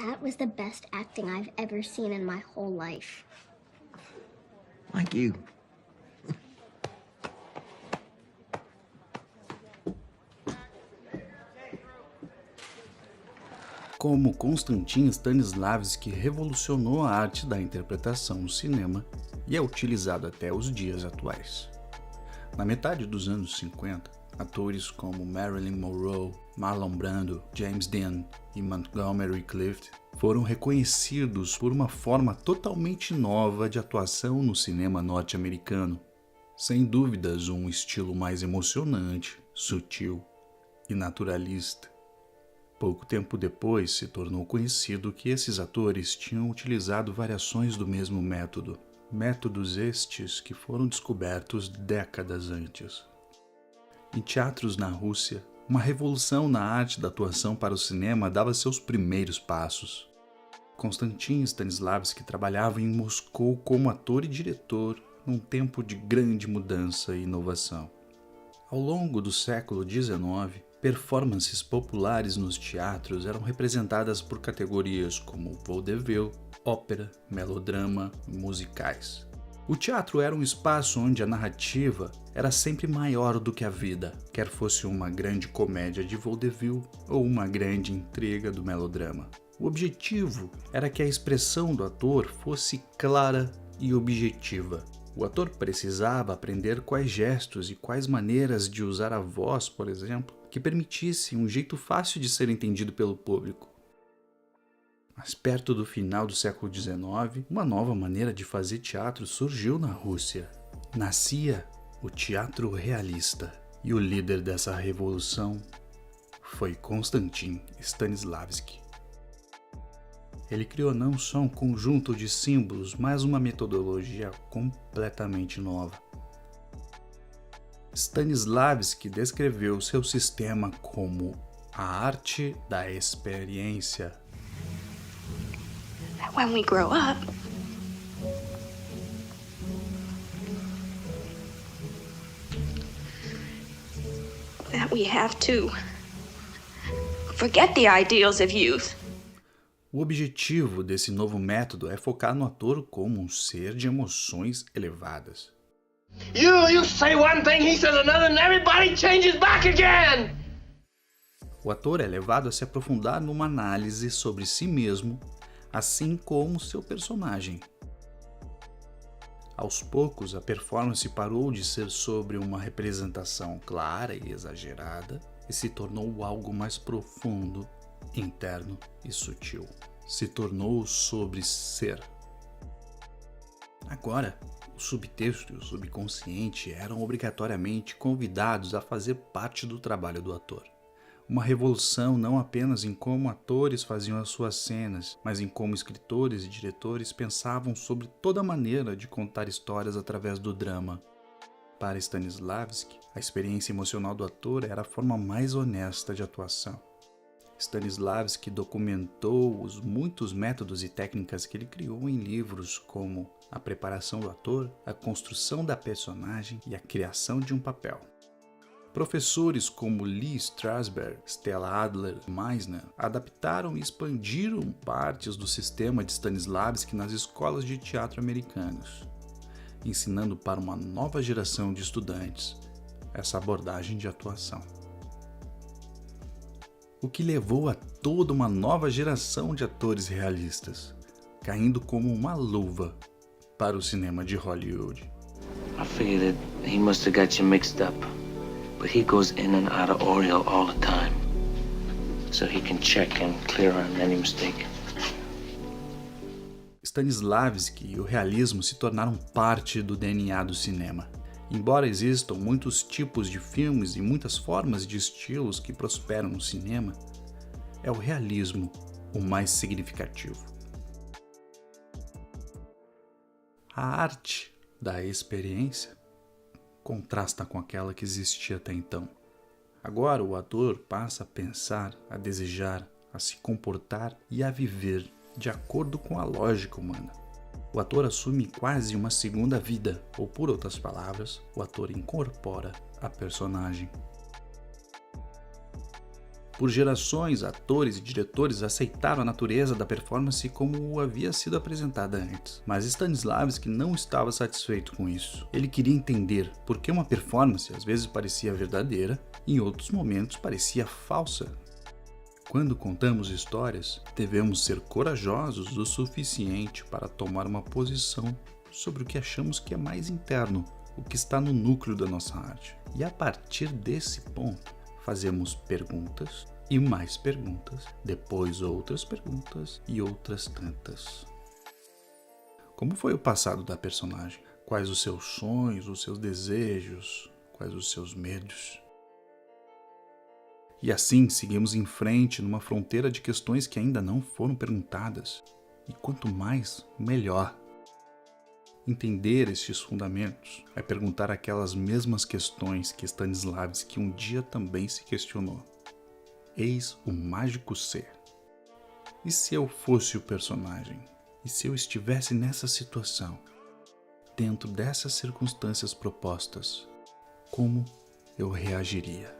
That was the best acting I've ever seen in my whole life. Like you. Como Konstantin Stanislavski revolucionou a arte da interpretação no cinema e é utilizado até os dias atuais. Na metade dos anos 50, atores como Marilyn Monroe, Marlon Brando, James Dean e Montgomery Clift foram reconhecidos por uma forma totalmente nova de atuação no cinema norte-americano. Sem dúvidas, um estilo mais emocionante, sutil e naturalista. Pouco tempo depois, se tornou conhecido que esses atores tinham utilizado variações do mesmo método. Métodos estes que foram descobertos décadas antes. Em teatros na Rússia, uma revolução na arte da atuação para o cinema dava seus primeiros passos. Konstantin Stanislavski trabalhava em Moscou como ator e diretor num tempo de grande mudança e inovação. Ao longo do século XIX, performances populares nos teatros eram representadas por categorias como vaudeville, ópera, melodrama e musicais. O teatro era um espaço onde a narrativa era sempre maior do que a vida, quer fosse uma grande comédia de vaudeville ou uma grande intriga do melodrama. O objetivo era que a expressão do ator fosse clara e objetiva. O ator precisava aprender quais gestos e quais maneiras de usar a voz, por exemplo, que permitisse um jeito fácil de ser entendido pelo público. Mas perto do final do século XIX, uma nova maneira de fazer teatro surgiu na Rússia. Nascia o teatro realista, e o líder dessa revolução foi Konstantin Stanislavski. Ele criou não só um conjunto de símbolos, mas uma metodologia completamente nova. Stanislavski descreveu seu sistema como a arte da experiência. When we grow up, that we have to forget the ideals of youth. O objetivo desse novo método é focar no ator como um ser de emoções elevadas. You say one thing, he says another, and everybody changes back again! O ator é levado a se aprofundar numa análise sobre si mesmo, assim como seu personagem. Aos poucos, a performance parou de ser sobre uma representação clara e exagerada e se tornou algo mais profundo, interno e sutil. Se tornou sobre ser. Agora, o subtexto e o subconsciente eram obrigatoriamente convidados a fazer parte do trabalho do ator. Uma revolução não apenas em como atores faziam as suas cenas, mas em como escritores e diretores pensavam sobre toda maneira de contar histórias através do drama. Para Stanislavski, a experiência emocional do ator era a forma mais honesta de atuação. Stanislavski documentou os muitos métodos e técnicas que ele criou em livros como A Preparação do Ator, A Construção da Personagem e A Criação de um Papel. Professores como Lee Strasberg, Stella Adler e Meisner adaptaram e expandiram partes do sistema de Stanislavski nas escolas de teatro americanas, ensinando para uma nova geração de estudantes essa abordagem de atuação. O que levou a toda uma nova geração de atores realistas, caindo como uma luva para o cinema de Hollywood. I figured that he must have got you mixed up. But he goes in and out of Oriel all the time, so he can check and clear on any mistake. Stanislavski e o realismo se tornaram parte do DNA do cinema. Embora existam muitos tipos de filmes e muitas formas de estilos que prosperam no cinema, é o realismo o mais significativo. A arte da experiência contrasta com aquela que existia até então. Agora o ator passa a pensar, a desejar, a se comportar e a viver de acordo com a lógica humana. O ator assume quase uma segunda vida, ou por outras palavras, o ator incorpora a personagem. Por gerações, atores e diretores aceitaram a natureza da performance como havia sido apresentada antes. Mas Stanislavski não estava satisfeito com isso. Ele queria entender por que uma performance às vezes parecia verdadeira e em outros momentos parecia falsa. Quando contamos histórias, devemos ser corajosos o suficiente para tomar uma posição sobre o que achamos que é mais interno, o que está no núcleo da nossa arte. E a partir desse ponto, fazemos perguntas e mais perguntas, depois outras perguntas e outras tantas. Como foi o passado da personagem? Quais os seus sonhos, os seus desejos? Quais os seus medos? E assim seguimos em frente numa fronteira de questões que ainda não foram perguntadas. E quanto mais, melhor. Entender estes fundamentos é perguntar aquelas mesmas questões que Stanislavski um dia também se questionou. Eis o mágico ser. E se eu fosse o personagem? E se eu estivesse nessa situação? Dentro dessas circunstâncias propostas, como eu reagiria?